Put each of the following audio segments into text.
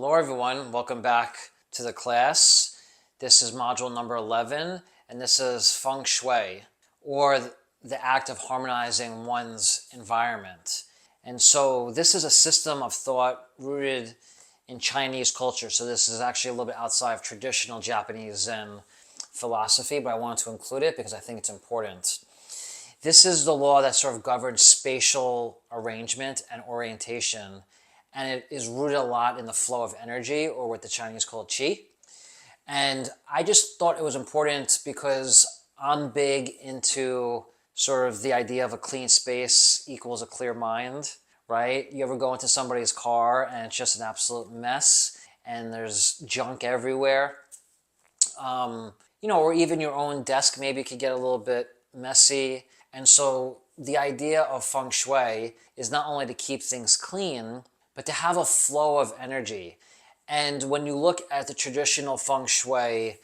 Hello everyone, welcome back to the class. This is module number 11 and this is Feng Shui, or the act of harmonizing one's environment. And so this is a system of thought rooted in Chinese culture. So this is actually a little bit outside of traditional Japanese Zen philosophy, but I wanted to include it because I think it's important. This is the law that sort of governs spatial arrangement and orientation, and it is rooted a lot in the flow of energy, or what the Chinese call qi. And I just thought it was important because I'm big into sort of the idea of a clean space equals a clear mind, right? You ever go into somebody's car and it's just an absolute mess and there's junk everywhere? Or even your own desk maybe could get a little bit messy. And so the idea of Feng Shui is not only to keep things clean, but to have a flow of energy. And when you look at the traditional Feng Shui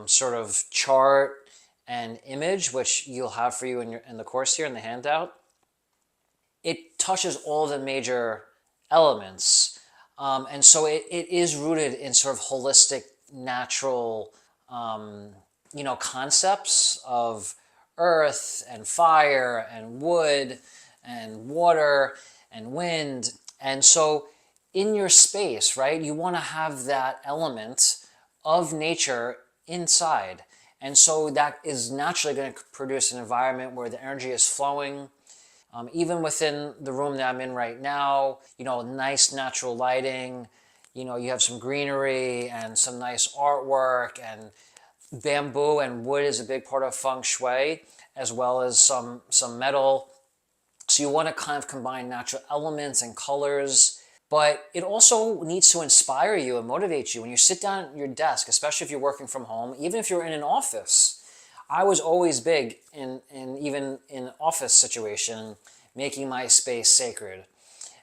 sort of chart and image, which you'll have for you in the course here in the handout, it touches all the major elements. And so it is rooted in sort of holistic, natural, concepts of earth and fire and wood and water and wind. And so in your space, right, you want to have that element of nature inside. And so that is naturally going to produce an environment where the energy is flowing. Even within the room that I'm in right now, nice natural lighting, you have some greenery and some nice artwork, and bamboo and wood is a big part of Feng Shui, as well as some metal. So you want to kind of combine natural elements and colors, but it also needs to inspire you and motivate you when you sit down at your desk, especially if you're working from home, even if you're in an office. I was always big in even in office situation, making my space sacred.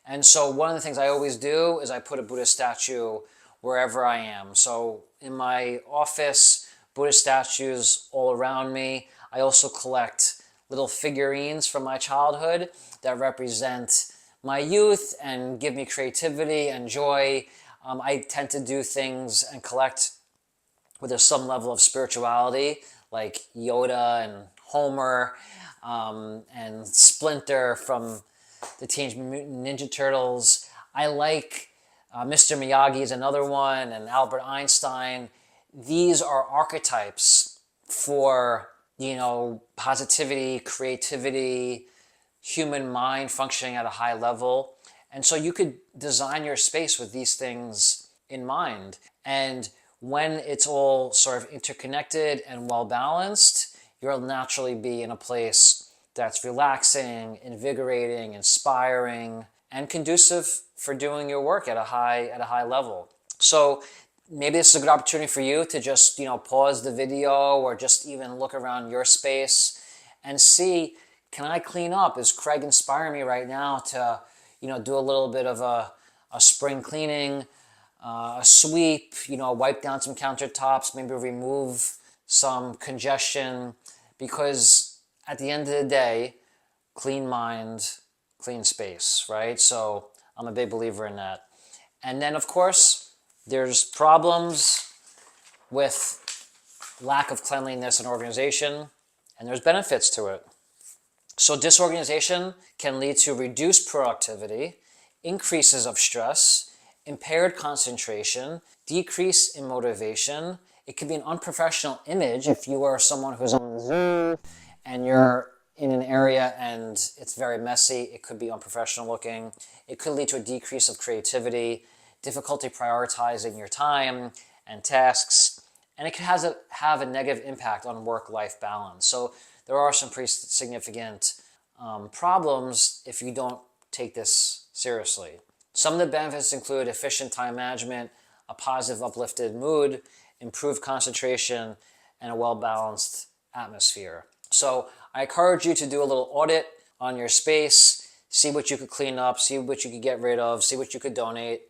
And so one of the things I always do is I put a Buddha statue wherever I am. So in my office, Buddha statues all around me. I also collect little figurines from my childhood that represent my youth and give me creativity and joy. I tend to do things and collect where there's some level of spirituality, like Yoda and Homer and Splinter from the Teenage Mutant Ninja Turtles. I like Mr. Miyagi is another one, and Albert Einstein. These are archetypes for, positivity, creativity, human mind functioning at a high level. And so you could design your space with these things in mind. And when it's all sort of interconnected and well balanced, you'll naturally be in a place that's relaxing, invigorating, inspiring, and conducive for doing your work at a high level. So maybe this is a good opportunity for you to just, pause the video or just even look around your space and see, can I clean up? Is Craig inspiring me right now to, do a little bit of a spring cleaning, a sweep, wipe down some countertops, maybe remove some congestion, because at the end of the day, clean mind, clean space, right? So I'm a big believer in that. And then, of course, there's problems with lack of cleanliness and organization, and there's benefits to it. So disorganization can lead to reduced productivity, increases of stress, impaired concentration, decrease in motivation. It could be an unprofessional image if you are someone who's on Zoom and you're in an area and it's very messy. It could be unprofessional looking. It could lead to a decrease of creativity, difficulty prioritizing your time and tasks, and it could have a negative impact on work-life balance. So there are some pretty significant problems if you don't take this seriously. Some of the benefits include efficient time management, a positive uplifted mood, improved concentration, and a well-balanced atmosphere. So I encourage you to do a little audit on your space, see what you could clean up, see what you could get rid of, see what you could donate,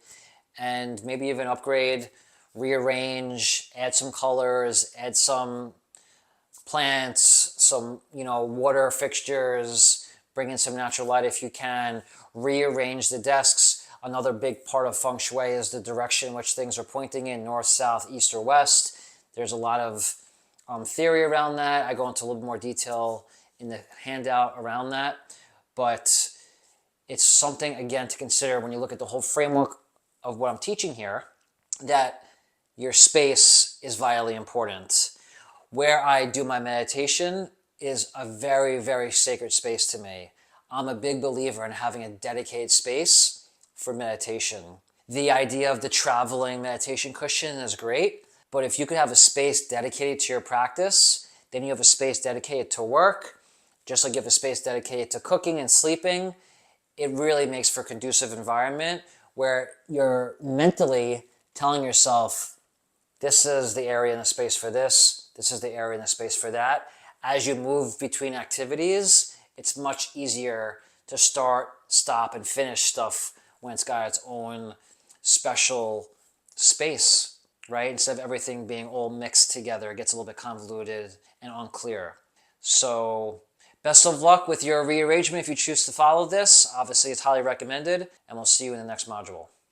and maybe even upgrade, rearrange, add some colors, add some plants, some, water fixtures, bring in some natural light if you can, rearrange the desks. Another big part of Feng Shui is the direction in which things are pointing in, north, south, east, or west. There's a lot of theory around that. I go into a little more detail in the handout around that. But it's something, again, to consider when you look at the whole framework of what I'm teaching here, that your space is vitally important. Where I do my meditation is a very, very sacred space to me. I'm a big believer in having a dedicated space for meditation. The idea of the traveling meditation cushion is great, but if you could have a space dedicated to your practice, then you have a space dedicated to work, just like you have a space dedicated to cooking and sleeping. It really makes for a conducive environment where you're mentally telling yourself, this is the area in the space for this is the area in the space for that. As you move between activities, it's much easier to start, stop, and finish stuff when it's got its own special space, right? Instead of everything being all mixed together, it gets a little bit convoluted and unclear. So best of luck with your rearrangement if you choose to follow this. Obviously, it's highly recommended, and we'll see you in the next module.